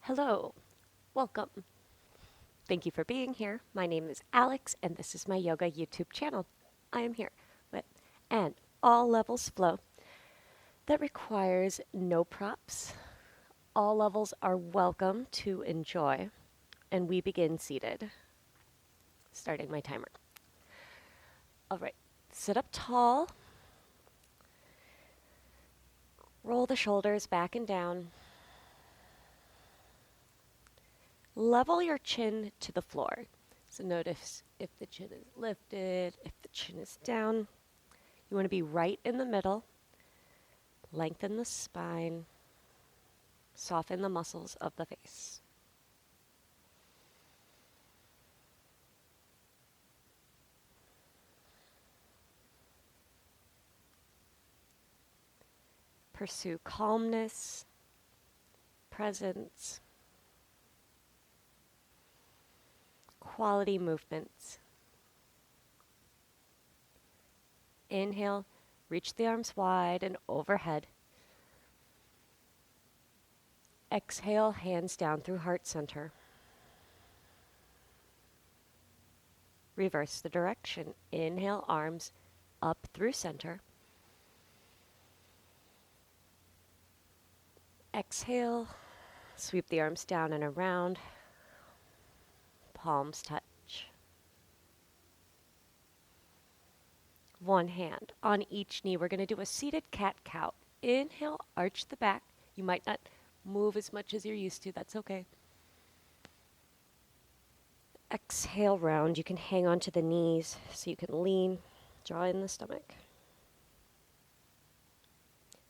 Hello, welcome. Thank you for being here. My name is Alex, and this is my yoga YouTube channel. I am here with an all levels flow that requires no props. All levels are welcome to enjoy, and we begin seated. Starting my timer. All right, sit up tall, roll the shoulders back and down. Level your chin to the floor. So notice if the chin is lifted, if the chin is down. You want to be right in the middle. Lengthen the spine. Soften the muscles of the face. Pursue calmness, presence, quality movements. Inhale, reach the arms wide and overhead. Exhale, hands down through heart center. Reverse the direction. Inhale, arms up through center. Exhale, sweep the arms down and around. Palms touch. One hand on each knee. We're going to do a seated cat-cow. Inhale, arch the back. You might not move as much as you're used to. That's okay. Exhale, round. You can hang on to the knees so you can lean. Draw in the stomach.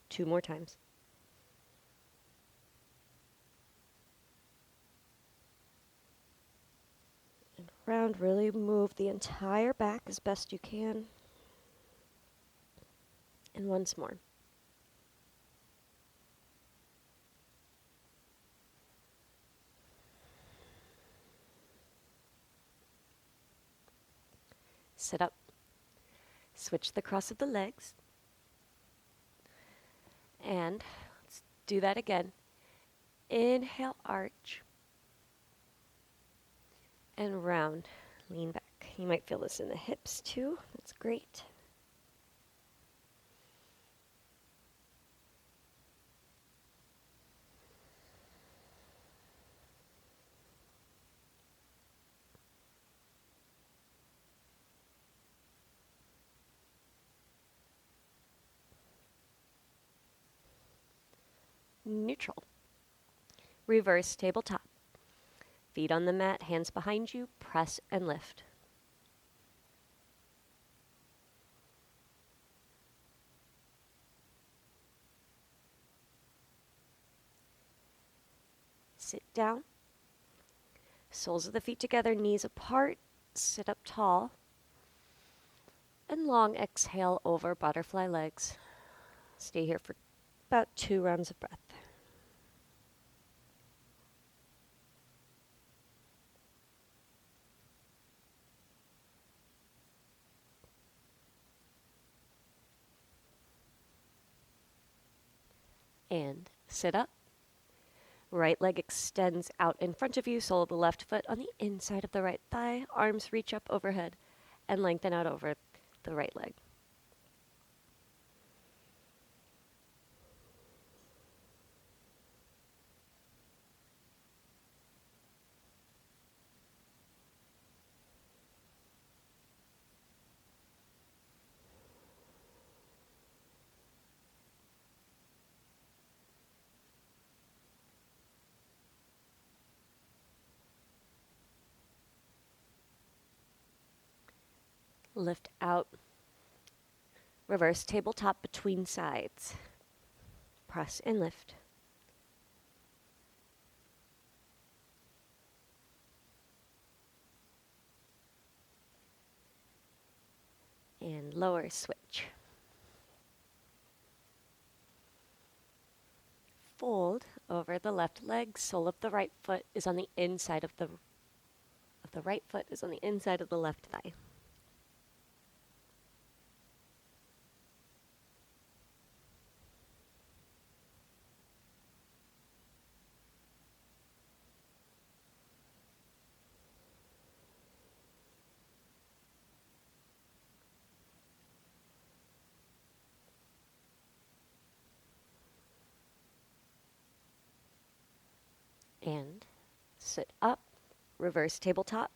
2 more times. And round, really move the entire back as best you can. And once more. Sit up. Switch the cross of the legs. And let's do that again. Inhale, arch. And round. Lean back. You might feel this in the hips too. That's great. Neutral. Reverse tabletop. Feet on the mat, hands behind you, press and lift. Sit down. Soles of the feet together, knees apart. Sit up tall. And long exhale over butterfly legs. Stay here for about 2 rounds of breath. And sit up. Right leg extends out in front of you, sole of the left foot on the inside of the right thigh. Arms reach up overhead and lengthen out over the right leg. Lift out. Reverse tabletop between sides. Press and lift. And lower switch. Fold over the left leg. Sole of the right foot is on the inside of the right foot is on the inside of the left thigh. And sit up, reverse tabletop.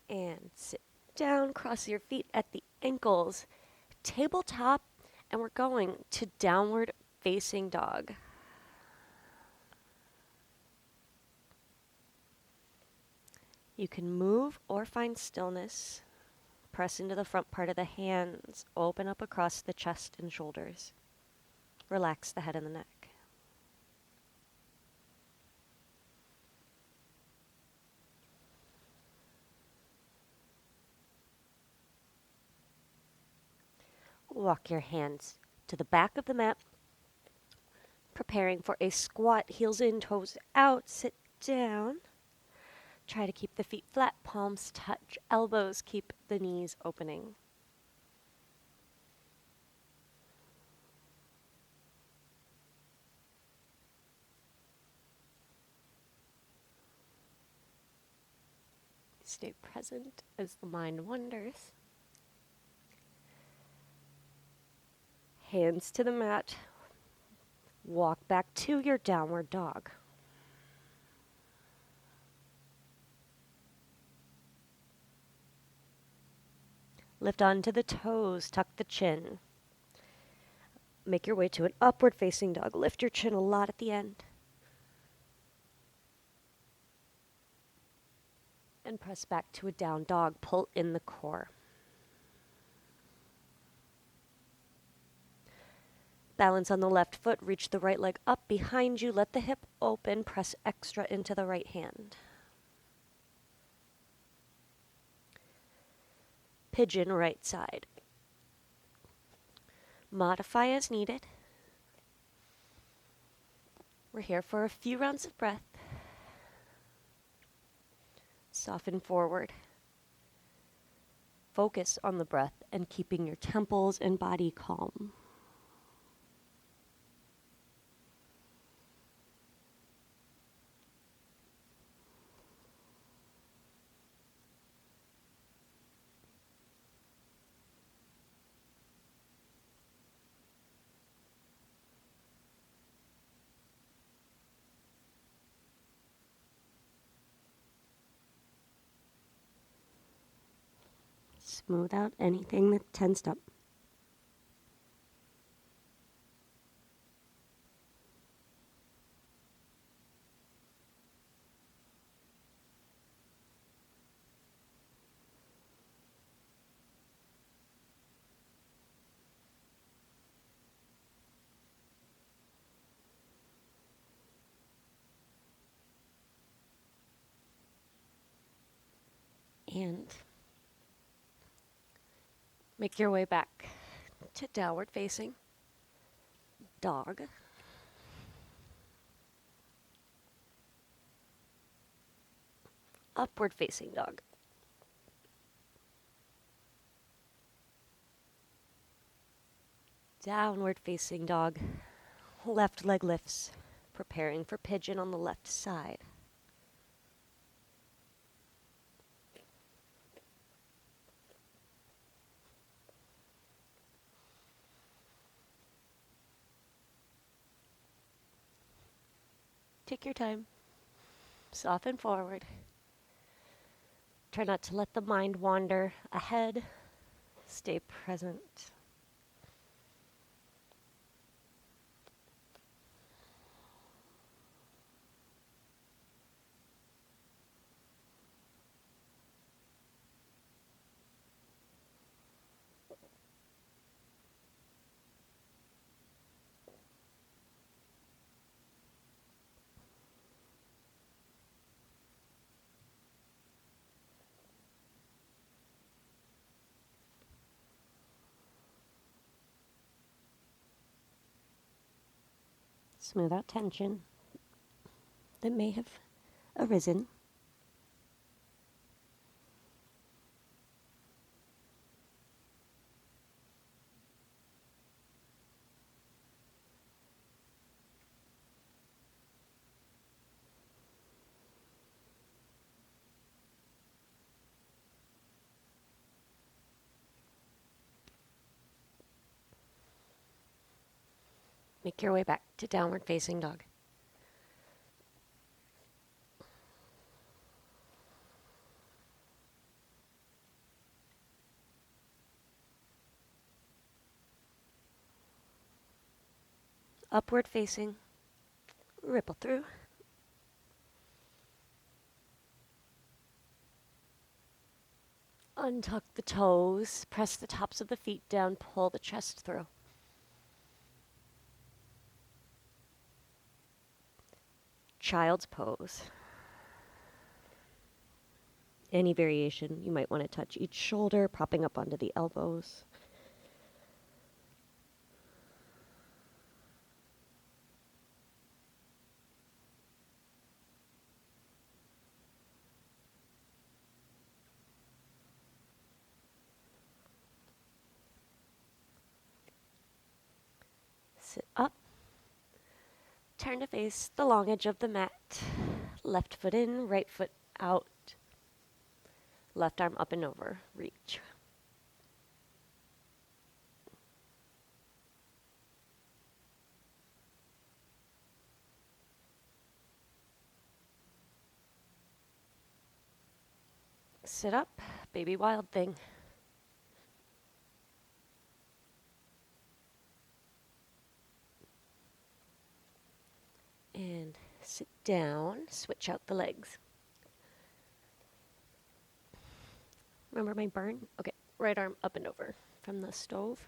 And sit down, cross your feet at the ankles, tabletop, and we're going to downward facing dog. You can move or find stillness. Press into the front part of the hands. Open up across the chest and shoulders. Relax the head and the neck. Walk your hands to the back of the mat. Preparing for a squat, heels in, toes out. Sit down. Try to keep the feet flat, palms touch, elbows keep the knees opening. Stay present as the mind wanders. Hands to the mat. Walk back to your downward dog. Lift onto the toes, tuck the chin. Make your way to an upward facing dog. Lift your chin a lot at the end. And press back to a down dog. Pull in the core. Balance on the left foot. Reach the right leg up behind you. Let the hip open. Press extra into the right hand. Pigeon right side. Modify as needed. We're here for a few rounds of breath. Soften forward. Focus on the breath and keeping your temples and body calm. Smooth out anything that's tensed up. And make your way back to downward facing dog. Upward facing dog. Downward facing dog. Left leg lifts, preparing for pigeon on the left side. Take your time. Soften forward. Try not to let the mind wander ahead. Stay present. Smooth out tension that may have arisen. Make your way back to downward facing dog. Upward facing, ripple through. Untuck the toes, press the tops of the feet down, pull the chest through. Child's pose. Any variation, you might want to touch each shoulder, propping up onto the elbows. Sit up. Turn to face the long edge of the mat. Left foot in, right foot out. Left arm up and over. Reach. Sit up, baby wild thing. And sit down, switch out the legs. Remember my burn? Okay, right arm up and over from the stove.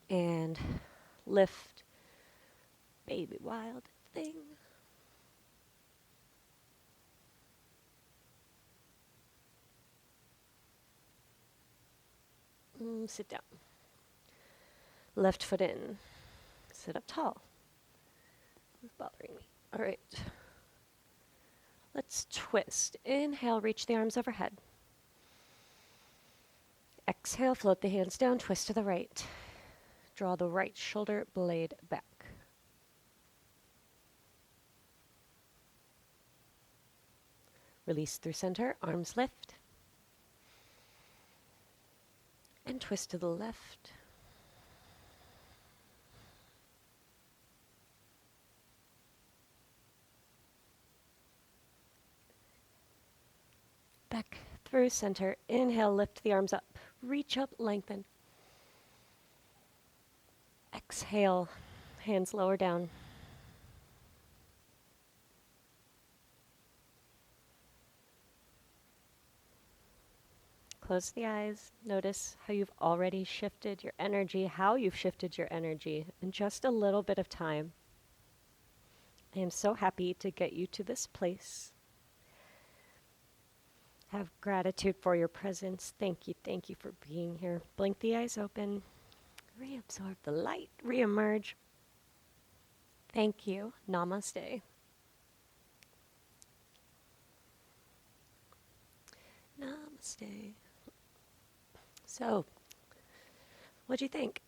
And lift, baby wild thing. Sit down. Left foot in. Sit up tall. It's bothering me. All right. Let's twist. Inhale, reach the arms overhead. Exhale, float the hands down, twist to the right. Draw the right shoulder blade back. Release through center, arms lift. And twist to the left. Back through center. Inhale, lift the arms up. Reach up, lengthen. Exhale, hands lower down. Close the eyes. Notice how you've already shifted your energy, how you've shifted your energy in just a little bit of time. I am so happy to get you to this place. Have gratitude for your presence. Thank you for being here. Blink the eyes open. Reabsorb the light. Reemerge. Thank you. Namaste. Namaste. So, what'd you think?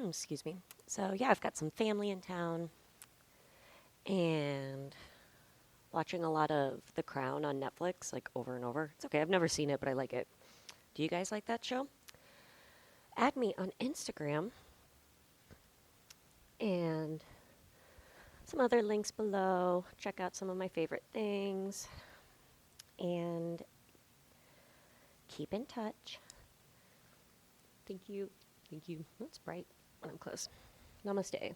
Excuse me. So, yeah, I've got some family in town and watching a lot of The Crown on Netflix, like over and over. It's okay. I've never seen it, but I like it. Do you guys like that show? Add me on Instagram and some other links below. Check out some of my favorite things and keep in touch. Thank you. Thank you. That's bright when I'm close. Namaste.